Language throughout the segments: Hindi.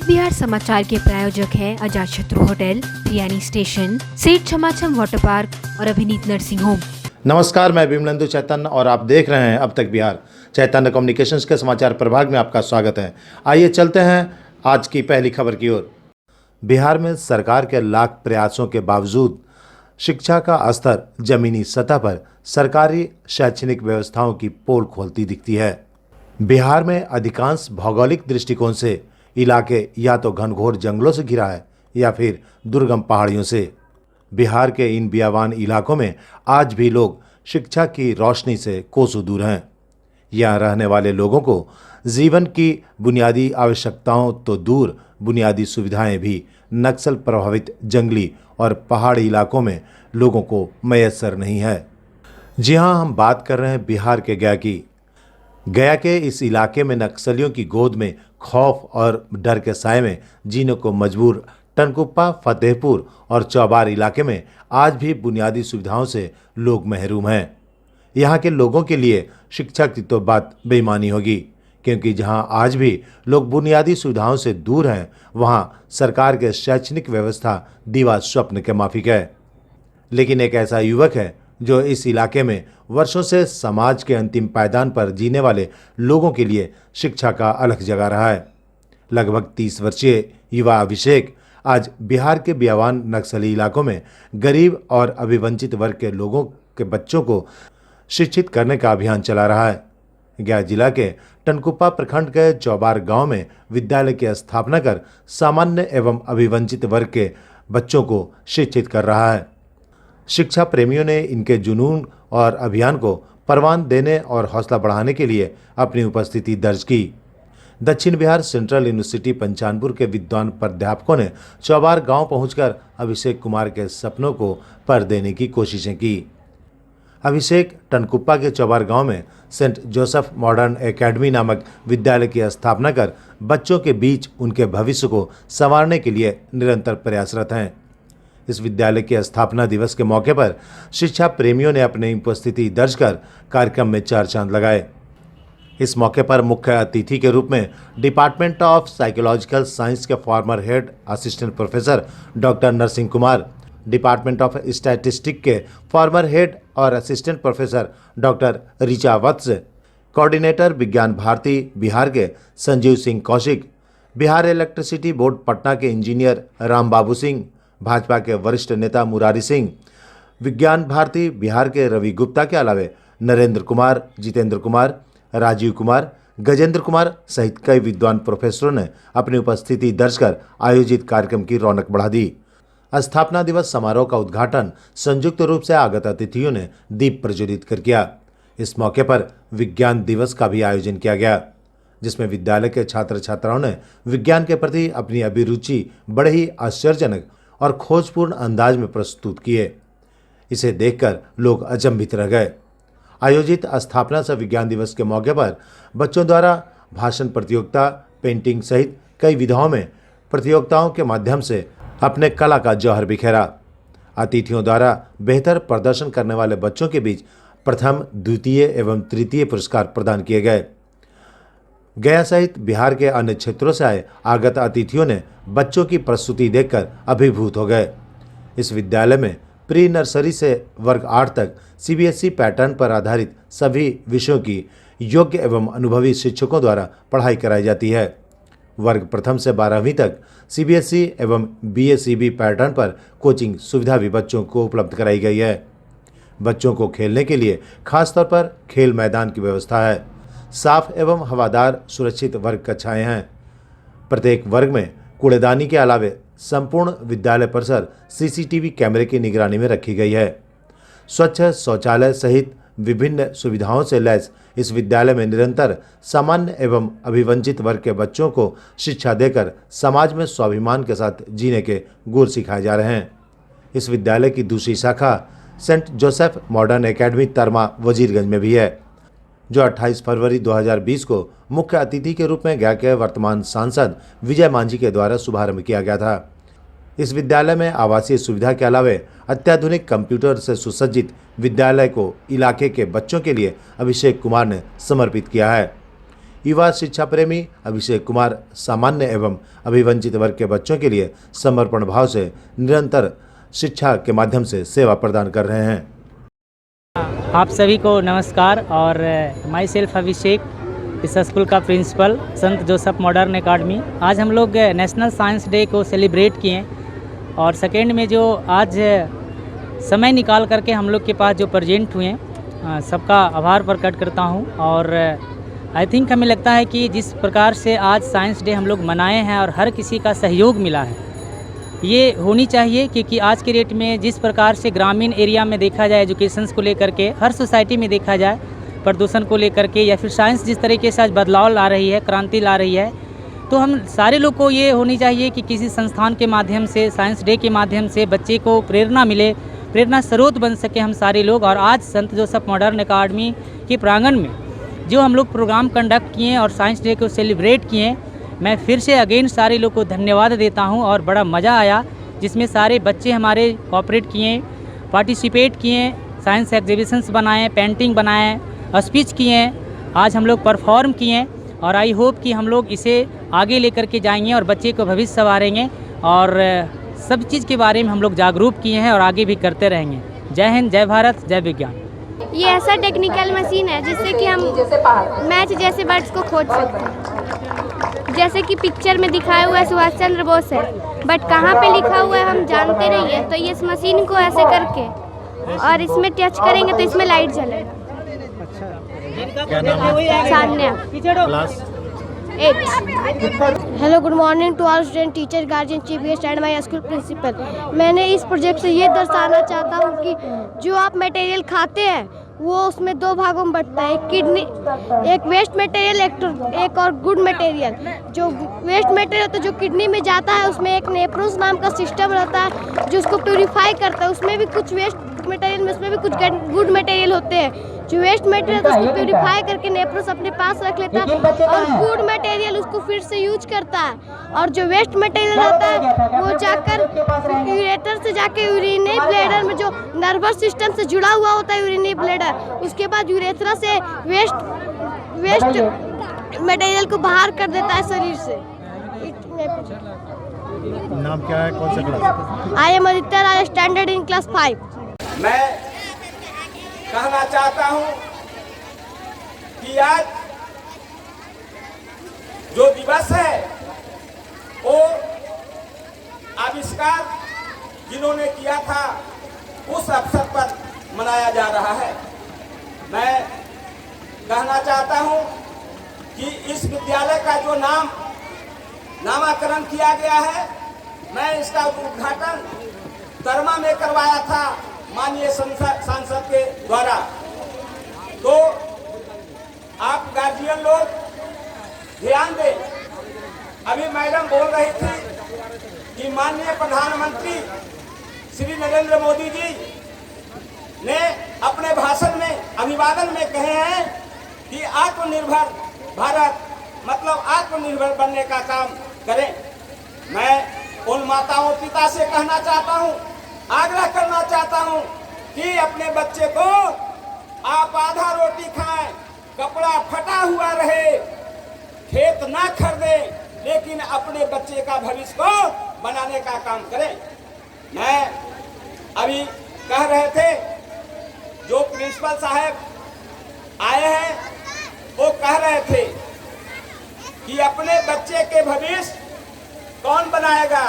बिहार समाचार के प्रायोजक हैं अजातशत्रु होटल, रियानी स्टेशन, सेठ छमाछम वाटर पार्क और अभिनीत नर्सिंग होम। नमस्कार, मैं विमलेंदु चैतन्य और आप देख रहे हैं अब तक बिहार। चैतन्य कम्युनिकेशंस के समाचार प्रभाग में आपका स्वागत है। आइए चलते हैं आज की पहली खबर की ओर। बिहार में सरकार के लाख प्रयासों के बावजूद शिक्षा का स्तर जमीनी सतह पर सरकारी शैक्षणिक व्यवस्थाओं की पोल खोलती दिखती है। बिहार में अधिकांश भौगोलिक दृष्टिकोण से इलाके या तो घनघोर जंगलों से घिरा है या फिर दुर्गम पहाड़ियों से। बिहार के इन बियावान इलाकों में आज भी लोग शिक्षा की रोशनी से कोसों दूर हैं। यहाँ रहने वाले लोगों को जीवन की बुनियादी आवश्यकताओं तो दूर, बुनियादी सुविधाएं भी नक्सल प्रभावित जंगली और पहाड़ी इलाकों में लोगों को मैसर नहीं है। जी हाँ, हम बात कर रहे हैं बिहार के गया की। गया के इस इलाके में नक्सलियों की गोद में खौफ और डर के साए में जीने को मजबूर टनकुप्पा, फतेहपुर और चौबार इलाके में आज भी बुनियादी सुविधाओं से लोग महरूम हैं। यहाँ के लोगों के लिए शिक्षा की तो बात बेईमानी होगी, क्योंकि जहाँ आज भी लोग बुनियादी सुविधाओं से दूर हैं, वहाँ सरकार के शैक्षणिक व्यवस्था दीवा स्वप्न के माफिक है। लेकिन एक ऐसा युवक है जो इस इलाके में वर्षों से समाज के अंतिम पायदान पर जीने वाले लोगों के लिए शिक्षा का अलख जगा रहा है। लगभग 30 वर्षीय युवा अभिषेक आज बिहार के बियावान नक्सली इलाकों में गरीब और अभिवंचित वर्ग के लोगों के बच्चों को शिक्षित करने का अभियान चला रहा है। गया जिला के टनकुप्पा प्रखंड के चौबार गांव में विद्यालय की स्थापना कर सामान्य एवं अभिवंचित वर्ग के बच्चों को शिक्षित कर रहा है। शिक्षा प्रेमियों ने इनके जुनून और अभियान को परवान देने और हौसला बढ़ाने के लिए अपनी उपस्थिति दर्ज की। दक्षिण बिहार सेंट्रल यूनिवर्सिटी पंचानपुर के विद्वान प्राध्यापकों ने चौबार गांव पहुंचकर अभिषेक कुमार के सपनों को पर देने की कोशिशें की। अभिषेक टनकुप्पा के चौबार गांव में सेंट जोसेफ मॉडर्न एकेडमी नामक विद्यालय की स्थापना कर बच्चों के बीच उनके भविष्य को संवारने के लिए निरंतर प्रयासरत हैं। इस विद्यालय के स्थापना दिवस के मौके पर शिक्षा प्रेमियों ने अपनी उपस्थिति दर्ज कर कार्यक्रम में चार चांद लगाए। इस मौके पर मुख्य अतिथि के रूप में डिपार्टमेंट ऑफ साइकोलॉजिकल साइंस के former head assistant professor doctor Narsingh Kumar, department of statistic के फॉर्मर हेड और assistant professor doctor Richa Vats, coordinator Vigyan Bharati Bihar के संजीव सिंह कौशिक, बिहार इलेक्ट्रिसिटी बोर्ड पटना के इंजीनियर राम बाबू सिंह, भाजपा के वरिष्ठ नेता मुरारी सिंह, विज्ञान भारती बिहार के रवि गुप्ता के अलावे नरेंद्र कुमार, जितेंद्र कुमार, राजीव कुमार, गजेंद्र कुमार सहित कई विद्वान प्रोफेसरों ने अपनी उपस्थिति दर्ज कर आयोजित कार्यक्रम की रौनक बढ़ा दी। स्थापना दिवस समारोह का उद्घाटन संयुक्त रूप से आगत अतिथियों ने दीप प्रज्वलित कर किया। इस मौके पर विज्ञान दिवस का भी आयोजन किया गया, जिसमें विद्यालय के छात्र छात्राओं ने विज्ञान के प्रति अपनी अभिरुचि बड़े ही आश्चर्यजनक और खोजपूर्ण अंदाज में प्रस्तुत किए। इसे देखकर लोग अचंभित रह गए। आयोजित स्थापना सह विज्ञान दिवस के मौके पर बच्चों द्वारा भाषण प्रतियोगिता, पेंटिंग सहित कई विधाओं में प्रतियोगिताओं के माध्यम से अपने कला का जौहर बिखेरा। अतिथियों द्वारा बेहतर प्रदर्शन करने वाले बच्चों के बीच प्रथम, द्वितीय एवं तृतीय पुरस्कार प्रदान किए गए। गया सहित बिहार के अन्य क्षेत्रों से आए आगत अतिथियों ने बच्चों की प्रस्तुति देखकर अभिभूत हो गए। इस विद्यालय में प्री नर्सरी से वर्ग 8 तक सीबीएसई पैटर्न पर आधारित सभी विषयों की योग्य एवं अनुभवी शिक्षकों द्वारा पढ़ाई कराई जाती है। वर्ग प्रथम से 12वीं तक सीबीएसई एवं बीएसईबी पैटर्न पर कोचिंग सुविधा भी बच्चों को उपलब्ध कराई गई है। बच्चों को खेलने के लिए खासतौर पर खेल मैदान की व्यवस्था है। साफ एवं हवादार सुरक्षित वर्ग कक्षाएं हैं। प्रत्येक वर्ग में कूड़ेदानी के अलावे संपूर्ण विद्यालय परिसर सीसीटीवी कैमरे की निगरानी में रखी गई है। स्वच्छ शौचालय सहित विभिन्न सुविधाओं से लैस इस विद्यालय में निरंतर सामान्य एवं अभिवंचित वर्ग के बच्चों को शिक्षा देकर समाज में स्वाभिमान के साथ जीने के गुर सिखाए जा रहे हैं। इस विद्यालय की दूसरी शाखा Saint Joseph Modern Academy Tarma Wazirganj में भी है, जो 28 फरवरी 2020 को मुख्य अतिथि के रूप में गया के वर्तमान सांसद विजय मांझी के द्वारा शुभारंभ किया गया था। इस विद्यालय में आवासीय सुविधा के अलावे अत्याधुनिक कंप्यूटर से सुसज्जित विद्यालय को इलाके के बच्चों के लिए अभिषेक कुमार ने समर्पित किया है। युवा शिक्षा प्रेमी अभिषेक कुमार सामान्य एवं अभिवंचित वर्ग के बच्चों के लिए समर्पण भाव से निरंतर शिक्षा के माध्यम से सेवा प्रदान कर रहे हैं। आप सभी को नमस्कार। और माई सेल्फ अभिषेक, इस स्कूल का प्रिंसिपल, संत जोसेफ मॉडर्न एकेडमी। आज हम लोग नेशनल साइंस डे को सेलिब्रेट किए और सेकेंड में जो आज समय निकाल करके हम लोग के पास जो प्रेजेंट हुए हैं, सबका आभार प्रकट करता हूं। और आई थिंक हमें लगता है कि जिस प्रकार से आज साइंस डे हम लोग मनाए हैं और हर किसी का सहयोग मिला है, ये होनी चाहिए। क्योंकि आज के डेट में जिस प्रकार से ग्रामीण एरिया में देखा जाए, एजुकेशंस को लेकर के, हर सोसाइटी में देखा जाए प्रदूषण को लेकर के, या फिर साइंस जिस तरीके से आज बदलाव ला रही है, क्रांति ला रही है, तो हम सारे लोग को ये होनी चाहिए कि किसी संस्थान के माध्यम से, साइंस डे के माध्यम से बच्चे को प्रेरणा मिले, प्रेरणा स्रोत बन सके हम सारे लोग। और आज संत जोसेफ मॉडर्न एकेडमी के प्रांगण में जो हम लोग प्रोग्राम कंडक्ट किए और साइंस डे को सेलिब्रेट किए, मैं फिर से अगेन सारे लोग को धन्यवाद देता हूं। और बड़ा मज़ा आया, जिसमें सारे बच्चे हमारे कोऑपरेट किए, पार्टिसिपेट किए, साइंस एग्जीबिशंस बनाए, पेंटिंग बनाए, स्पीच किए, आज हम लोग परफॉर्म किए। और आई होप कि हम लोग इसे आगे लेकर के जाएंगे और बच्चे को भविष्य संवारेंगे और सब चीज़ के बारे में हम लोग जागरूक किए हैं और आगे भी करते रहेंगे। जय हिंद, जय भारत, जय विज्ञान। ये ऐसा टेक्निकल मशीन है जिससे कि हम मैच जैसे वर्ड्स को खोज सकते हैं। जैसे कि पिक्चर में दिखाया हुआ है सुभाष चंद्र बोस है, बट कहाँ पे लिखा हुआ है हम जानते नहीं है। तो ये इस मशीन को ऐसे करके और इसमें टच करेंगे तो इसमें लाइट जलेगा। क्या नाम है? Sanya. Class 8। Hello, good morning to all student, teacher, guardian, chief guest and my school principal. मैंने इस प्रोजेक्ट से ये दर्शाना चाहता हूँ कि जो आप मटेरियल खाते हैं वो उसमें दो भागों में बंटता है, किडनी, एक वेस्ट मटेरियल, एक और गुड मटेरियल। जो वेस्ट मटेरियल तो जो किडनी में जाता है उसमें एक नेफ्रॉन्स नाम का सिस्टम रहता है जो उसको प्यूरिफाई करता है। उसमें भी कुछ वेस्ट मटेरियल में उसमें भी कुछ गुड मटेरियल होते हैं। जो वेस्ट मटेरियल तो उसको प्यूरिफाई करके नेफ्रॉन्स अपने पास रख लेता है और गुड मटेरियल उसको फिर से यूज करता है। और जो वेस्ट मटेरियल रहता है वो जाकर यूरेटर से जाके यूरिनरी ब्लैडर में जो नर्वस सिस्टम से जुड़ा हुआ होता है यूरिनरी ब्लैडर, उसके बाद यूरेथ्रा से वेस्ट मटेरियल को बाहर कर देता है शरीर से। नाम क्या है, कौन सा class? I am Aditya Raj, standard in class 5। मैं कहना चाहता हूं कि आज जो दिवस है वो आविष्कार जिन्होंने किया था उस अवसर पर मनाया जा रहा है। मैं कहना चाहता हूं कि इस विद्यालय का जो नामाकरण किया गया है, मैं इसका उद्घाटन तरमा में करवाया था माननीय सांसद के द्वारा। तो आप गार्जियन लोग ध्यान दें। अभी मैडम बोल रही थी कि माननीय प्रधानमंत्री श्री नरेंद्र मोदी जी ने अपने भाषण में, अभिवादन में कहे हैं कि आत्मनिर्भर भारत मतलब आत्मनिर्भर बनने का काम करें। मैं उन माताओं पिता से कहना चाहता हूं, आग्रह करना चाहता हूं कि अपने बच्चे को आप आधा रोटी खाएं, कपड़ा फटा हुआ रहे, खेत ना खरीदें, लेकिन अपने बच्चे का भविष्य को बनाने का काम करें। मैं अभी कह रहे थे, जो प्रिंसिपल साहब आए हैं वो कह रहे थे कि अपने बच्चे के भविष्य कौन बनाएगा?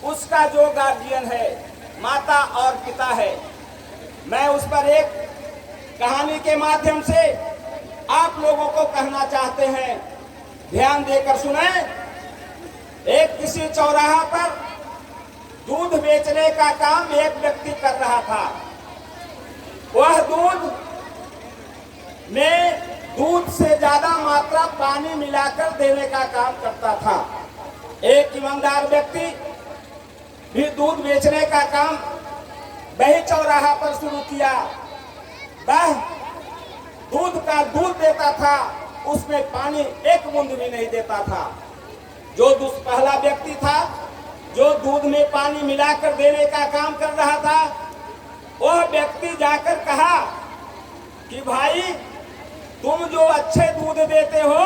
उसका जो गार्जियन है, माता और पिता है। मैं उस पर एक कहानी के माध्यम से आप लोगों को कहना चाहते हैं, ध्यान देकर सुने। एक किसी चौराहा पर दूध बेचने का काम एक व्यक्ति कर रहा था। वह दूध में दूध से ज्यादा मात्रा पानी मिलाकर देने का काम करता था। एक ईमानदार व्यक्ति भी दूध बेचने का काम वही चौराहा पर शुरू किया। वह दूध देता था, उसमें पानी एक बूंद भी नहीं देता था। जो पहला व्यक्ति था जो दूध में पानी मिलाकर देने का काम कर रहा था, वह व्यक्ति जाकर कहा कि भाई तुम जो अच्छे दूध देते हो,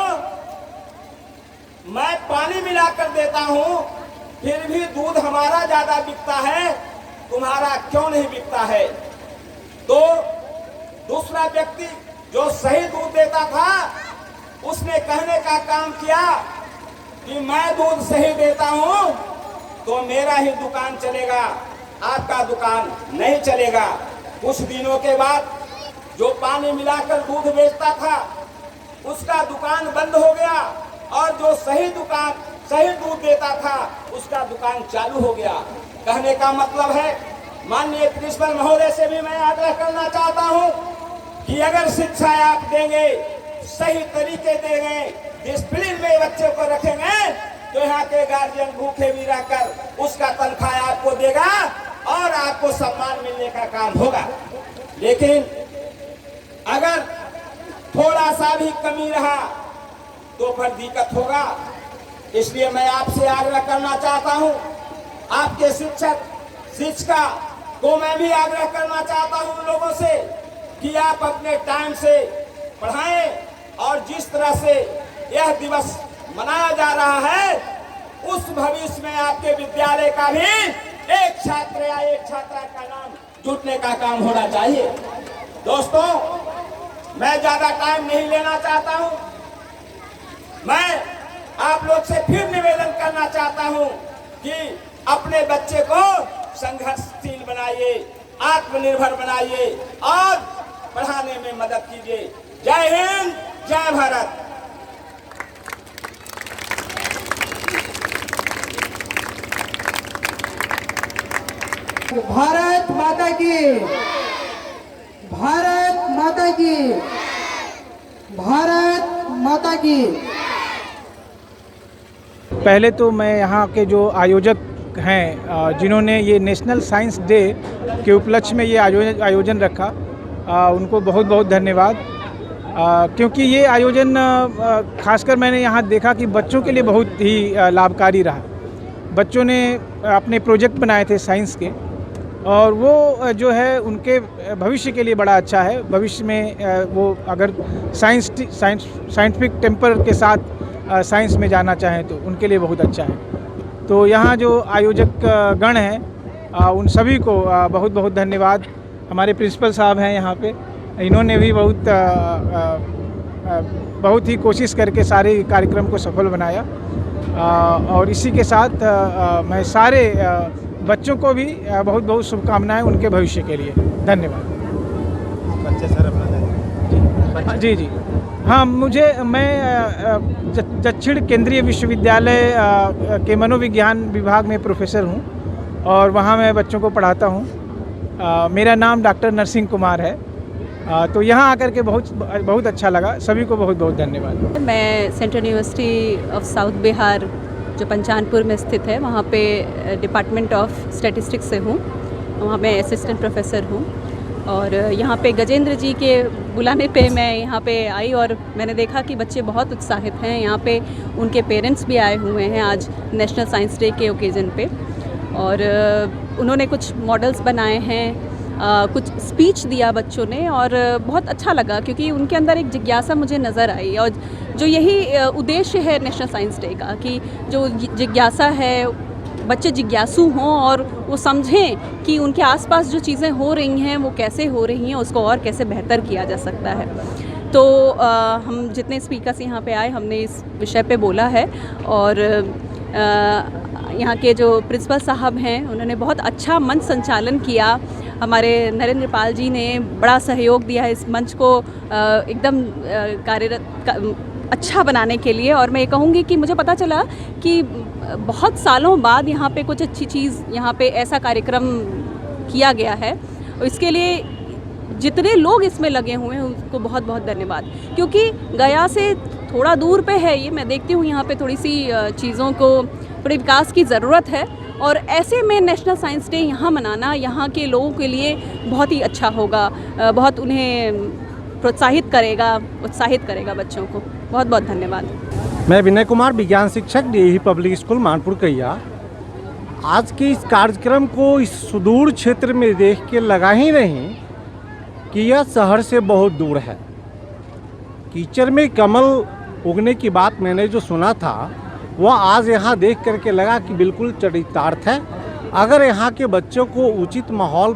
मैं पानी मिलाकर देता हूं, फिर भी दूध हमारा ज्यादा बिकता है, तुम्हारा क्यों नहीं बिकता है? तो दूसरा व्यक्ति जो सही दूध देता था, उसने कहने का काम किया कि मैं दूध सही देता हूं तो मेरा ही दुकान चलेगा, आपका दुकान नहीं चलेगा। कुछ दिनों के बाद जो पानी मिलाकर दूध बेचता था, उसका दुकान बंद हो गया, और जो सही दूध देता था, उसका दुकान चालू हो गया। कहने का मतलब है, माननीय प्रिंसिपल महोदय से भी मैं आग्रह करना चाहता हूं कि अगर शिक्षा आप देंगे, सही तरीके देंगे, डिसिप्लिन में बच्चे को रखेंगे, तो यहाँ के गार्जियन भूखे भी रहकर उसका तनख्वाह आपको देगा और आपको सम्मान मिलने का काम होगा। लेकिन अगर थोड़ा सा भी कमी रहा तो फिर दिक्कत होगा। इसलिए मैं आपसे आग्रह करना चाहता हूं, आपके शिक्षिका को मैं भी आग्रह करना चाहता हूं उन लोगों से कि आप अपने टाइम से पढ़ाएं, और जिस तरह से यह दिवस मनाया जा रहा है, उस भविष्य में आपके विद्यालय का भी एक छात्र या एक छात्रा का नाम जुटने का काम होना चाहिए। दोस्तों, मैं ज्यादा टाइम नहीं लेना चाहता हूं। मैं आप लोग से फिर निवेदन करना चाहता हूं कि अपने बच्चे को संघर्षशील बनाइए, आत्मनिर्भर बनाइए और पढ़ाने में मदद कीजिए। जय हिंद, जय भारत। भारत माता की, भारत माता की, भारत माता की। पहले तो मैं यहाँ के जो आयोजक हैं, जिन्होंने ये नेशनल साइंस डे के उपलक्ष्य में ये आयोजन रखा, उनको बहुत बहुत धन्यवाद। क्योंकि ये आयोजन खासकर मैंने यहाँ देखा कि बच्चों के लिए बहुत ही लाभकारी रहा। बच्चों ने अपने प्रोजेक्ट बनाए थे साइंस के, और वो जो है उनके भविष्य के लिए बड़ा अच्छा है। भविष्य में वो अगर साइंटिफिक टेम्पर के साथ साइंस में जाना चाहें तो उनके लिए बहुत अच्छा है। तो यहाँ जो आयोजक गण हैं, उन सभी को बहुत बहुत धन्यवाद। हमारे प्रिंसिपल साहब हैं यहाँ पे, इन्होंने भी बहुत ही कोशिश करके सारे कार्यक्रम को सफल बनाया। और इसी के साथ मैं सारे बच्चों को भी बहुत बहुत शुभकामनाएं उनके भविष्य के लिए। धन्यवाद। बच्चे सर अपना जी जी हाँ, मैं दक्षिण केंद्रीय विश्वविद्यालय के मनोविज्ञान विभाग में प्रोफेसर हूँ, और वहाँ मैं बच्चों को पढ़ाता हूँ। मेरा नाम डॉक्टर नरसिंह कुमार है। तो यहाँ आकर के बहुत अच्छा लगा। सभी को बहुत बहुत धन्यवाद। मैं central university of south Bihar जो पंचानपुर में स्थित है, वहाँ पे डिपार्टमेंट ऑफ स्टैटिस्टिक्स से हूँ। वहाँ मैं असिस्टेंट प्रोफेसर हूँ, और यहाँ पे गजेंद्र जी के बुलाने पे मैं यहाँ पे आई, और मैंने देखा कि बच्चे बहुत उत्साहित हैं। यहाँ पे उनके पेरेंट्स भी आए हुए हैं आज नेशनल साइंस डे के ओकेज़न पे, और उन्होंने कुछ मॉडल्स बनाए हैं, कुछ स्पीच दिया बच्चों ने, और बहुत अच्छा लगा क्योंकि उनके अंदर एक जिज्ञासा मुझे नज़र आई। और जो यही उद्देश्य है नेशनल साइंस डे का, कि जो जिज्ञासा है, बच्चे जिज्ञासु हों और वो समझें कि उनके आसपास जो चीज़ें हो रही हैं वो कैसे हो रही हैं, उसको और कैसे बेहतर किया जा सकता है। तो हम जितने स्पीकर्स यहाँ पे आए, हमने इस विषय पे बोला है, और यहाँ के जो प्रिंसिपल साहब हैं उन्होंने बहुत अच्छा मंच संचालन किया। हमारे नरेंद्र पाल जी ने बड़ा सहयोग दिया है इस मंच को एकदम कार्यरत अच्छा बनाने के लिए। और मैं ये कहूँगी कि मुझे पता चला कि बहुत सालों बाद यहाँ पे कुछ अच्छी चीज़, यहाँ पे ऐसा कार्यक्रम किया गया है। इसके लिए जितने लोग इसमें लगे हुए हैं उनको बहुत बहुत धन्यवाद, क्योंकि गया से थोड़ा दूर पे है ये। मैं देखती हूँ यहाँ पे थोड़ी सी चीज़ों को थोड़ी विकास की ज़रूरत है, और ऐसे में नेशनल साइंस डे यहाँ मनाना यहाँ के लोगों के लिए बहुत ही अच्छा होगा, बहुत उन्हें प्रोत्साहित करेगा, उत्साहित करेगा बच्चों को। बहुत बहुत धन्यवाद। मैं विनय कुमार, विज्ञान शिक्षक, डीएवी पब्लिक स्कूल मानपुर कैया। आज के इस कार्यक्रम को इस सुदूर क्षेत्र में देख के लगा ही नहीं कि यह शहर से बहुत दूर है। कीचड़ में कमल उगने की बात मैंने जो सुना था वह आज यहाँ देख करके लगा कि बिल्कुल चरितार्थ है। अगर यहाँ के बच्चों को उचित माहौल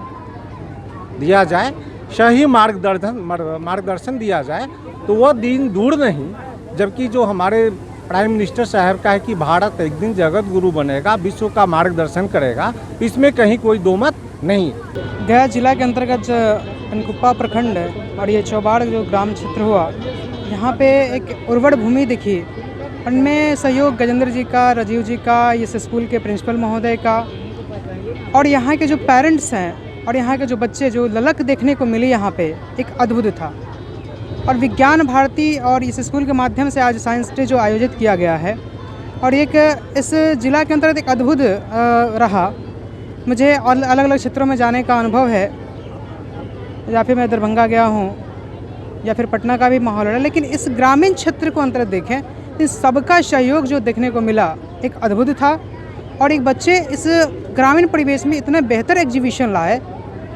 दिया जाए, सही मार्गदर्शन दिया जाए तो वह दिन दूर नहीं। जबकि जो हमारे प्राइम मिनिस्टर साहब का है कि भारत एक दिन जगत गुरु बनेगा, विश्व का मार्गदर्शन करेगा, इसमें कहीं कोई दो मत नहीं। गया जिला के अंतर्गत टनकुप्पा प्रखंड और ये चौबाड़ जो ग्राम क्षेत्र हुआ, यहाँ पे एक उर्वर भूमि दिखी। उनमें सहयोग गजेंद्र जी का, राजीव जी का, इस स्कूल के प्रिंसिपल महोदय का और यहाँ के जो पेरेंट्स हैं और यहाँ के जो बच्चे, जो ललक देखने को मिली यहाँ पे एक अद्भुत था। और विज्ञान भारती और इस स्कूल के माध्यम से आज साइंस डे जो आयोजित किया गया है और एक इस जिला के अंतर्गत एक अद्भुत रहा। मुझे अलग अलग क्षेत्रों में जाने का अनुभव है, या फिर मैं दरभंगा गया हूँ या फिर पटना का भी माहौल है, लेकिन इस ग्रामीण क्षेत्र को अंतर्गत देखें, इन सबका सहयोग जो देखने को मिला एक अद्भुत था। और एक बच्चे इस ग्रामीण परिवेश में इतने बेहतर एग्जीबिशन लाए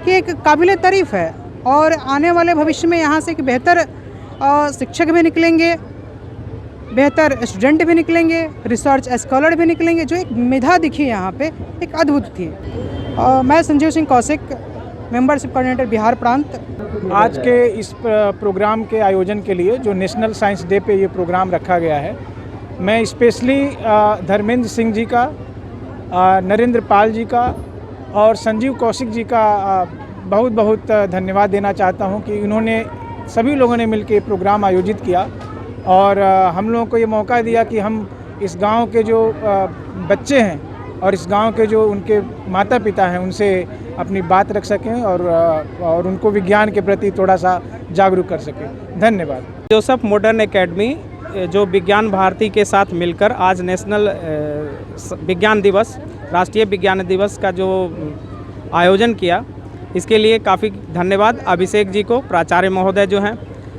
कि एक काबिल तारीफ़ है। और आने वाले भविष्य में यहाँ से एक बेहतर शिक्षक भी निकलेंगे, बेहतर स्टूडेंट भी निकलेंगे, रिसर्च स्कॉलर भी निकलेंगे। जो एक मेधा दिखी यहाँ पे एक अद्भुत थी। मैं संजीव सिंह कौशिक, मेंबरशिप कोऑर्डिनेटर बिहार प्रांत। आज के इस प्रोग्राम के आयोजन के लिए जो नेशनल साइंस डे पे ये प्रोग्राम रखा गया है, मैं स्पेशली धर्मेंद्र सिंह जी का, नरेंद्र पाल जी का और संजीव कौशिक जी का बहुत बहुत धन्यवाद देना चाहता हूं कि इन्होंने, सभी लोगों ने मिलकर प्रोग्राम आयोजित किया और हम लोगों को ये मौका दिया कि हम इस गांव के जो बच्चे हैं और इस गांव के जो उनके माता पिता हैं उनसे अपनी बात रख सकें और उनको विज्ञान के प्रति थोड़ा सा जागरूक कर सकें। धन्यवाद। जोसेफ मॉडर्न एकेडमी जो विज्ञान भारती के साथ मिलकर आज नेशनल विज्ञान दिवस, राष्ट्रीय विज्ञान दिवस का जो आयोजन किया, इसके लिए काफ़ी धन्यवाद अभिषेक जी को, प्राचार्य महोदय जो हैं।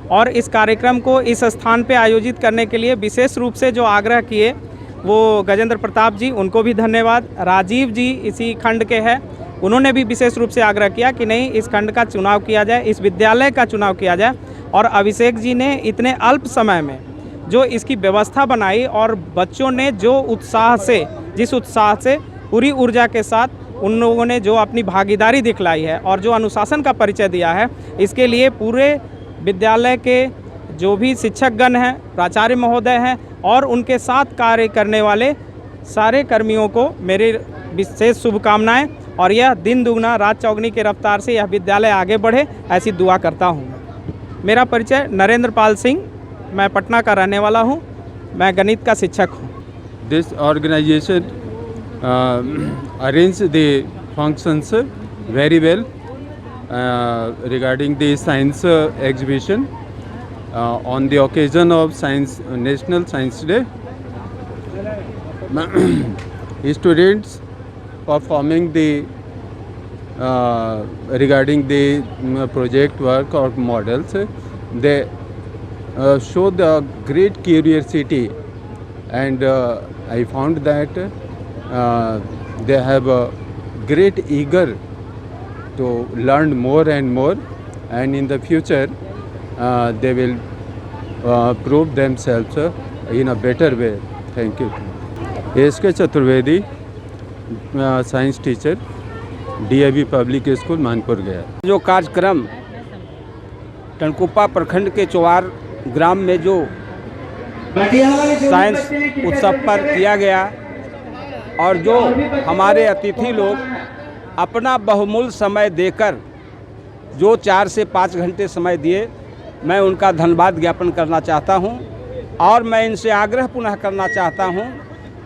और इस कार्यक्रम को इस स्थान पे आयोजित करने के लिए विशेष रूप से जो आग्रह किए वो गजेंद्र प्रताप जी, उनको भी धन्यवाद। राजीव जी इसी खंड के हैं, उन्होंने भी विशेष रूप से आग्रह किया कि नहीं, इस खंड का चुनाव किया जाए, इस विद्यालय का चुनाव किया जाए। और अभिषेक जी ने इतने अल्प समय में जो इसकी व्यवस्था बनाई और बच्चों ने जो उत्साह से, जिस उत्साह से, पूरी ऊर्जा के साथ उन लोगों ने जो अपनी भागीदारी दिखलाई है और जो अनुशासन का परिचय दिया है, इसके लिए पूरे विद्यालय के जो भी शिक्षकगण हैं, प्राचार्य महोदय हैं और उनके साथ कार्य करने वाले सारे कर्मियों को मेरी विशेष शुभकामनाएं। और यह दिन दुगना रात चौगनी के रफ्तार से यह विद्यालय आगे बढ़े, ऐसी दुआ करता हूँ। मेरा परिचय नरेंद्र पाल सिंह, मैं पटना का रहने वाला हूँ, मैं गणित का शिक्षक हूँ। This organization arrange the functions very well regarding the science exhibition on the occasion of National Science Day. Students performing the regarding the project work or models, they show the great curiosity, and I found that they have a great eager to learn more and more, and in the future they will prove themselves in a better way. Thank you. SK Chaturvedi, science teacher, DAV public school Manpur Gaya. जो कार्यक्रम टनकुप्पा प्रखंड के चौबाड़ ग्राम में जो साइंस उत्सव पर किया गया और जो हमारे अतिथि लोग अपना बहुमूल्य समय देकर जो 4 से 5 घंटे समय दिए, मैं उनका धन्यवाद ज्ञापन करना चाहता हूं। और मैं इनसे आग्रह पुनः करना चाहता हूं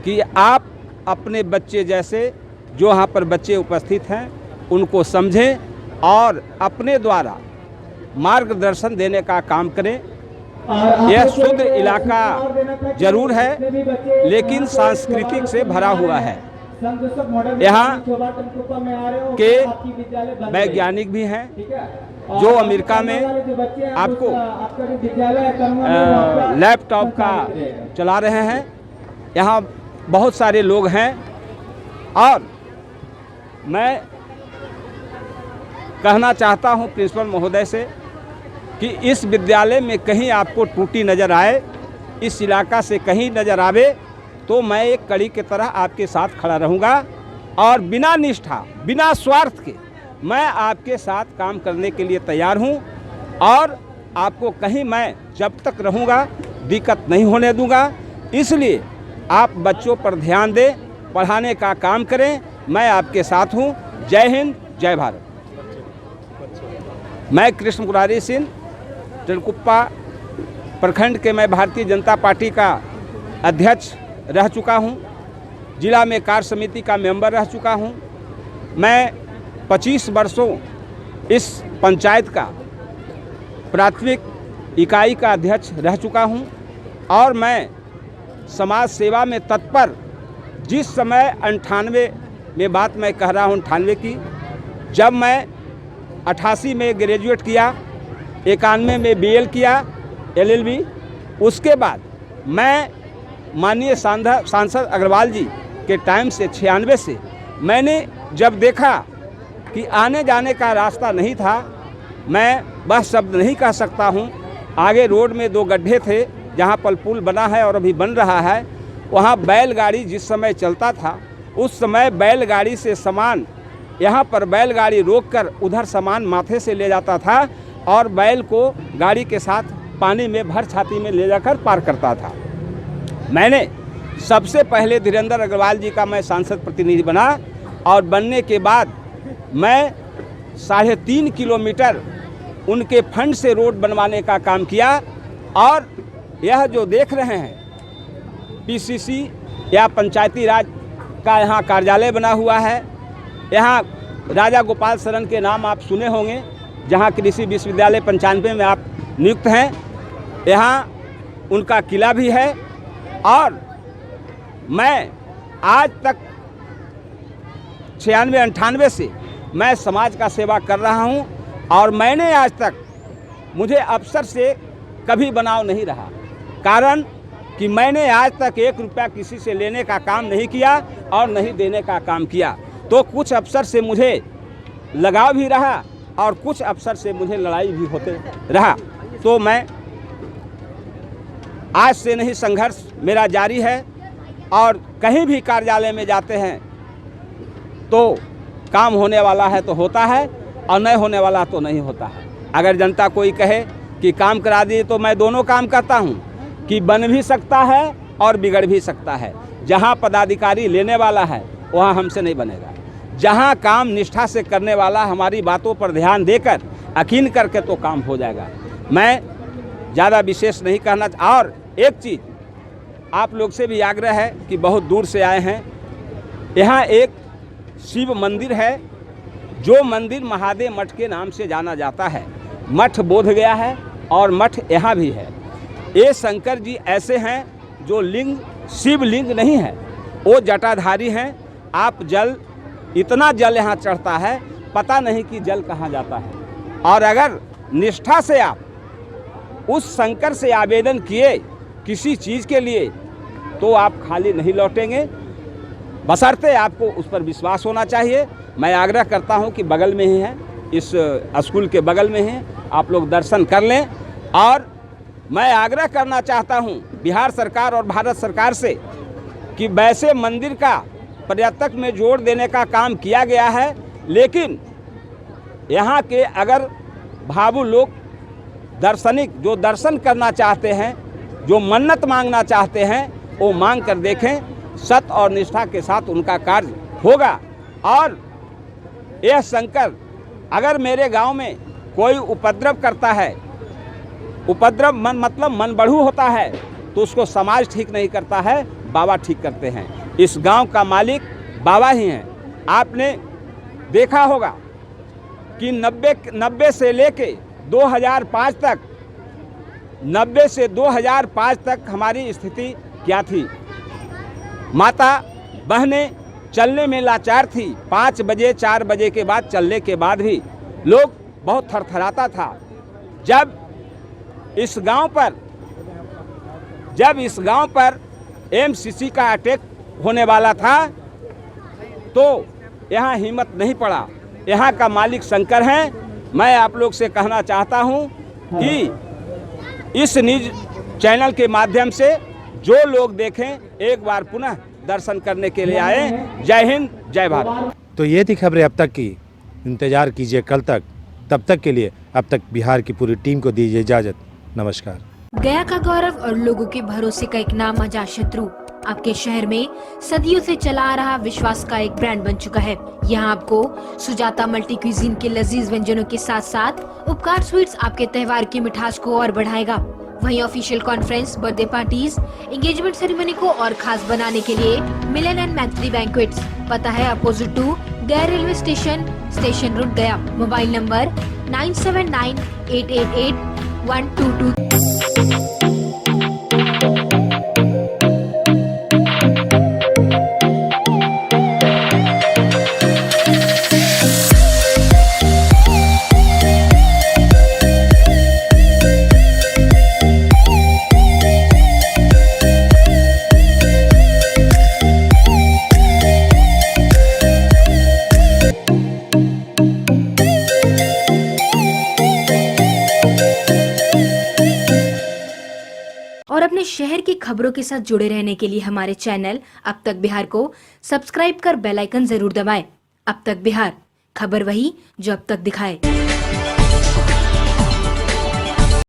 कि आप अपने बच्चे जैसे जो यहाँ पर बच्चे उपस्थित हैं उनको समझें और अपने द्वारा मार्गदर्शन देने का काम करें। यह शुद्ध इलाका जरूर है लेकिन सांस्कृतिक से भरा हुआ है। यहाँ के वैज्ञानिक भी हैं जो अमेरिका में आपको लैपटॉप का चला रहे हैं। यहाँ बहुत सारे लोग हैं और मैं कहना चाहता हूँ प्रिंसिपल महोदय से कि इस विद्यालय में कहीं आपको टूटी नज़र आए, इस इलाका से कहीं नज़र आवे, तो मैं एक कड़ी की तरह आपके साथ खड़ा रहूँगा और बिना निष्ठा, बिना स्वार्थ के मैं आपके साथ काम करने के लिए तैयार हूँ। और आपको कहीं मैं जब तक रहूँगा दिक्कत नहीं होने दूँगा। इसलिए आप बच्चों पर ध्यान दें, पढ़ाने का काम करें, मैं आपके साथ हूँ। जय हिंद, जय भारत। मैं कृष्ण मुरारी सिंह, टेलकुप्पा प्रखंड के मैं भारतीय जनता पार्टी का अध्यक्ष रह चुका हूँ, जिला में कार्य समिति का मेंबर रह चुका हूँ। मैं 25 वर्षों इस पंचायत का प्राथमिक इकाई का अध्यक्ष रह चुका हूँ और मैं समाज सेवा में तत्पर, जिस समय 98 में बात मैं कह रहा हूँ, 98 की, जब मैं 88 में ग्रेजुएट किया, 91 में बीएल किया, एलएलबी, उसके बाद मैं माननीय सांसद अग्रवाल जी के टाइम से 96 से मैंने जब देखा कि आने जाने का रास्ता नहीं था, मैं बस शब्द नहीं कह सकता हूँ। आगे रोड में 2 गड्ढे थे, जहाँ पर पुल बना है और अभी बन रहा है, वहाँ बैलगाड़ी जिस समय चलता था, उस समय बैलगाड़ी से सामान, यहाँ पर बैलगाड़ी रोककर उधर सामान माथे से ले जाता था और बैल को गाड़ी के साथ पानी में भर छाती में ले जाकर पार करता था। मैंने सबसे पहले धीरेन्द्र अग्रवाल जी का मैं सांसद प्रतिनिधि बना और बनने के बाद मैं 3.5 किलोमीटर उनके फंड से रोड बनवाने का काम किया। और यह जो देख रहे हैं पीसीसी या पंचायती राज का यहाँ कार्यालय बना हुआ है, यहाँ राजा गोपाल शरण के नाम आप सुने होंगे, जहाँ कृषि विश्वविद्यालय 95 में आप नियुक्त हैं। यहाँ उनका किला भी है और मैं आज तक 96-98 से मैं समाज का सेवा कर रहा हूँ और मैंने आज तक, मुझे अफसर से कभी बनाव नहीं रहा, कारण कि मैंने आज तक 1 रुपया किसी से लेने का काम नहीं किया और नहीं देने का काम किया। तो कुछ अफसर से मुझे लगाव भी रहा और कुछ अफसर से मुझे लड़ाई भी होते रहा। तो मैं आज से नहीं, संघर्ष मेरा जारी है और कहीं भी कार्यालय में जाते हैं तो काम होने वाला है तो होता है और नहीं होने वाला तो नहीं होता है। अगर जनता कोई कहे कि काम करा दिए तो मैं दोनों काम करता हूँ कि बन भी सकता है और बिगड़ भी सकता है। जहाँ पदाधिकारी लेने वाला है वहाँ हमसे नहीं बनेगा। जहाँ काम निष्ठा से करने वाला हमारी बातों पर ध्यान देकर यकीन करके तो काम हो जाएगा। मैं ज़्यादा विशेष नहीं कहना। और एक चीज़ आप लोग से भी आग्रह है कि बहुत दूर से आए हैं, यहाँ एक शिव मंदिर है, जो मंदिर महादेव मठ के नाम से जाना जाता है। मठ बोध गया है और मठ यहाँ भी है। ये शंकर जी ऐसे हैं जो लिंग, शिव लिंग नहीं है, वो जटाधारी हैं। आप जल, इतना जल यहाँ चढ़ता है, पता नहीं कि जल कहाँ जाता है। और अगर निष्ठा से आप उस शंकर से आवेदन किए किसी चीज़ के लिए तो आप खाली नहीं लौटेंगे, बशर्ते आपको उस पर विश्वास होना चाहिए। मैं आग्रह करता हूं कि बगल में ही है, इस स्कूल के बगल में है, आप लोग दर्शन कर लें। और मैं आग्रह करना चाहता हूं बिहार सरकार और भारत सरकार से कि वैसे मंदिर का पर्यटक में जोड़ देने का काम किया गया है, लेकिन यहाँ के अगर भावु लोग, दार्शनिक जो दर्शन करना चाहते हैं, जो मन्नत मांगना चाहते हैं, वो मांग कर देखें। सत और निष्ठा के साथ उनका कार्य होगा। और यह शंकर, अगर मेरे गांव में कोई उपद्रव करता है, उपद्रव मतलब मन बढ़ू होता है, तो उसको समाज ठीक नहीं करता है, बाबा ठीक करते हैं। इस गांव का मालिक बाबा ही हैं। आपने देखा होगा कि 90 से लेके 2005 तक, 90 से 2005 तक हमारी स्थिति क्या थी। माता बहनें चलने में लाचार थी। 5 बजे 4 बजे के बाद चलने के बाद भी लोग बहुत थरथराता था। जब इस गांव पर एमसीसी का अटैक होने वाला था तो यहाँ हिम्मत नहीं पड़ा। यहाँ का मालिक शंकर हैं। मैं आप लोग से कहना चाहता हूँ कि इस न्यूज चैनल के माध्यम से जो लोग देखें एक बार पुनः दर्शन करने के लिए आए। जय हिंद, जय भारत। तो ये थी खबरें अब तक की। इंतजार कीजिए कल तक। तब तक के लिए अब तक बिहार की पूरी टीम को दीजिए इजाजत। नमस्कार। गया का गौरव और लोगों के भरोसे का एक नाम अजातशत्रु आपके शहर में सदियों से चला आ रहा विश्वास का एक ब्रांड बन चुका है। यहाँ आपको सुजाता मल्टी क्यूजीन के लजीज व्यंजनों के साथ साथ उपकार स्वीट्स आपके त्योहार की मिठास को और बढ़ाएगा। वहीं official conference, birthday parties, engagement ceremony को और खास बनाने के लिए मिलन एंड मैत्री बैंक्वेट्स, पता है अपोजिट टू गया रेलवे स्टेशन, स्टेशन रोड गया। Mobile number 9798881222। और अपने शहर की खबरों के साथ जुड़े रहने के लिए हमारे चैनल अब तक बिहार को सब्सक्राइब कर बेल आइकन जरूर दबाएं। अब तक बिहार, खबर वही जो अब तक दिखाए।